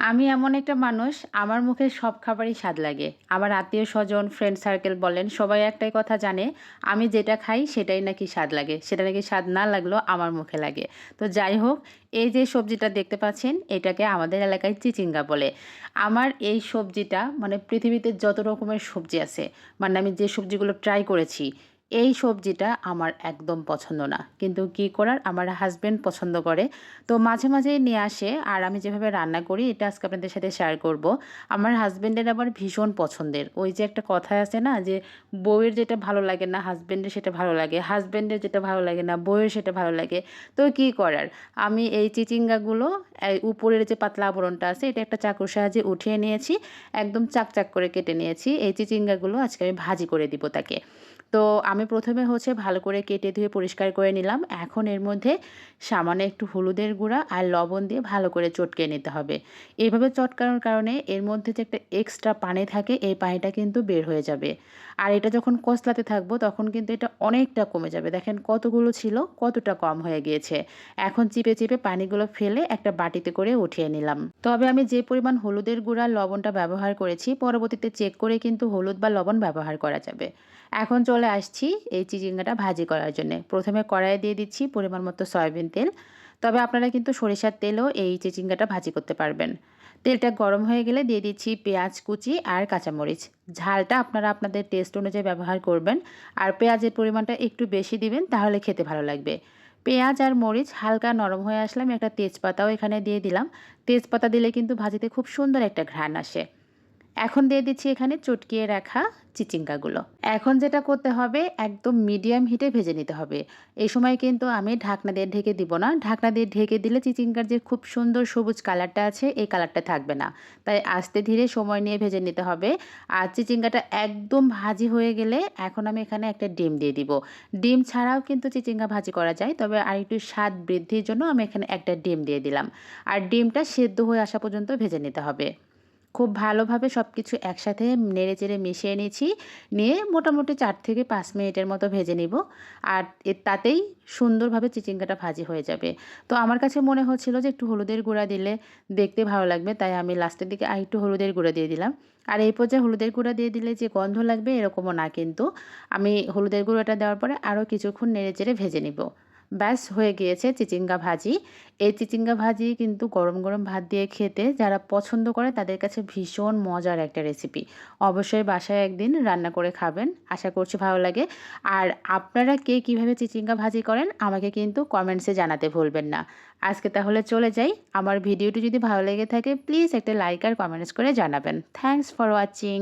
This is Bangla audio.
আমি এমন একটা মানুষ, আমার মুখে সব খাবারই স্বাদ লাগে। আমার আত্মীয়স্বজন, ফ্রেন্ড সার্কেল বলেন, সবাই একটাই কথা জানে, আমি যেটা খাই সেটাই নাকি স্বাদ লাগে। সেটা নাকি স্বাদ না লাগলেও আমার মুখে লাগে। তো যাই হোক, এই যে সবজিটা দেখতে পাচ্ছেন, এটাকে আমাদের এলাকায় চিচিঙ্গা বলে। আমার এই সবজিটা মানে পৃথিবীতে যত রকমের সবজি আছে, মানে আমি যে সবজিগুলো ট্রাই করেছি, এই সবজিটা আমার একদম পছন্দ না। কিন্তু কি করার, আমার হাসব্যান্ড পছন্দ করে। তো মাঝে মাঝেই নিয়ে আসে, আর আমি যেভাবে রান্না করি এটা আজকে আপনাদের সাথে শেয়ার করব। আমার হাসব্যান্ডের আবার ভীষণ পছন্দের। ওই যে একটা কথা আছে না যে বউয়ের যেটা ভালো লাগে না হাসব্যান্ডের সেটা ভালো লাগে, হাসব্যান্ডের যেটা ভালো লাগে না বউয়ের সেটা ভালো লাগে। তো কি করার, আমি এই চিচিঙ্গাগুলো এই উপরের যে পাতলা আবরণটা আছে এটা একটা চাকুর সাহায্যে উঠিয়ে নিয়েছি, একদম চাক করে কেটে নিয়েছি। এই চিচিঙ্গাগুলো আজকে আমি ভাজি করে দিব তাকে। তো আমি প্রথমে ভালো করে কেটে ধুয়ে পরিষ্কার করে নিলাম। এখন এর মধ্যে সামান্য একটু হলুদের গুঁড়া আর লবণ দিয়ে ভালো করে চটকে নিতে হবে। এইভাবে চটকানোর কারণে এর মধ্যে যে একটা এক্সট্রা পানি থাকে, এই পানিটা কিন্তু বের হয়ে যাবে। আর এটা যখন কষলাতে থাকবো তখন কিন্তু এটা অনেকটা কমে যাবে। দেখেন কতগুলো ছিল, কতটা কম হয়ে গিয়েছে। এখন চিপে চিপে পানিগুলো ফেলে একটা বাটিতে করে উঠিয়ে নিলাম। তবে আমি যে পরিমাণ হলুদের গুঁড়া লবণটা ব্যবহার করেছি, পরবর্তীতে চেক করে কিন্তু হলুদ বা লবণ ব্যবহার করা যাবে। এখন চলে আসছি এই চিচিঙ্গাটা ভাজি করার জন্য। প্রথমে কড়াইয়ে দিয়ে দিচ্ছি পরিমাণ মতো সয়াবিন তেল। তবে আপনারা কিন্তু সরিষার তেলেও এই চিচিঙ্গাটা ভাজি করতে পারবেন। তেলটা গরম হয়ে গেলে দিয়ে দিচ্ছি পেঁয়াজ কুচি আর কাঁচামরিচ। ঝালটা আপনারা আপনাদের টেস্ট অনুযায়ী ব্যবহার করবেন। আর পেঁয়াজের পরিমাণটা একটু বেশি দিবেন, তাহলে খেতে ভালো লাগবে। পেঁয়াজ আর মরিচ হালকা নরম হয়ে আসলে আমি একটা তেজপাতাও এখানে দিয়ে দিলাম। তেজপাতা দিলে কিন্তু ভাজিতে খুব সুন্দর একটা ঘ্রাণ আসে। এখন দিয়ে দিচ্ছি এখানে চটকিয়ে রাখা চিচিঙ্গাগুলো। এখন যেটা করতে হবে, একদম মিডিয়াম হিটে ভেজে নিতে হবে। এই সময় কিন্তু আমি ঢাকনা দিয়ে ঢেকে দিব না। ঢাকনা দিয়ে ঢেকে দিলে চিচিঙ্গার যে খুব সুন্দর সবুজ কালারটা আছে, এই কালারটা থাকবে না। তাই আস্তে ধীরে সময় নিয়ে ভেজে নিতে হবে। আর চিচিঙ্গাটা একদম ভাজি হয়ে গেলে এখন আমি এখানে একটা ডিম দিয়ে দিব। ডিম ছাড়াও কিন্তু চিচিঙ্গা ভাজি করা যায়, তবে আর একটু স্বাদ বৃদ্ধির জন্য আমি এখানে একটা ডিম দিয়ে দিলাম। আর ডিমটা সেদ্ধ হয়ে আসা পর্যন্ত ভেজে নিতে হবে। খুব ভালোভাবে সব কিছু একসাথে নেড়েচেড়ে মিশিয়ে নিয়েছি। নিয়ে মোটামুটি ৪ থেকে ৫ মিনিটের মতো ভেজে নিব। আর তাতেই সুন্দরভাবে চিচিঙ্গাটা ভাজি হয়ে যাবে। তো আমার কাছে মনে হচ্ছিল যে একটু হলুদের গুঁড়া দিলে দেখতে ভালো লাগবে, তাই আমি লাস্টের দিকে আরেকটু হলুদের গুঁড়া দিয়ে দিলাম। আর এই পর্যায়ে হলুদের গুঁড়া দিয়ে দিলে যে গন্ধ লাগবে এরকমও না কিন্তু। আমি হলুদের গুঁড়োটা দেওয়ার পরে আরও কিছুক্ষণ নেড়েচেড়ে ভেজে নিব। ব্যাস হয়ে গিয়েছে চিচিঙ্গা ভাজি। এই চিচিঙ্গা ভাজি কিন্তু গরম গরম ভাত দিয়ে খেতে যারা পছন্দ করে তাদের কাছে ভীষণ মজার একটা রেসিপি। অবশ্যই বাসায় একদিন রান্না করে খাবেন, আশা করছি ভালো লাগে। আর আপনারা কে কীভাবে চিচিঙ্গা ভাজি করেন আমাকে কিন্তু কমেন্টসে জানাতে ভুলবেন না। আজকে তাহলে চলে যাই। আমার ভিডিওটি যদি ভালো লেগে থাকে প্লিজ একটা লাইক আর কমেন্টস করে জানাবেন। Thanks for watching.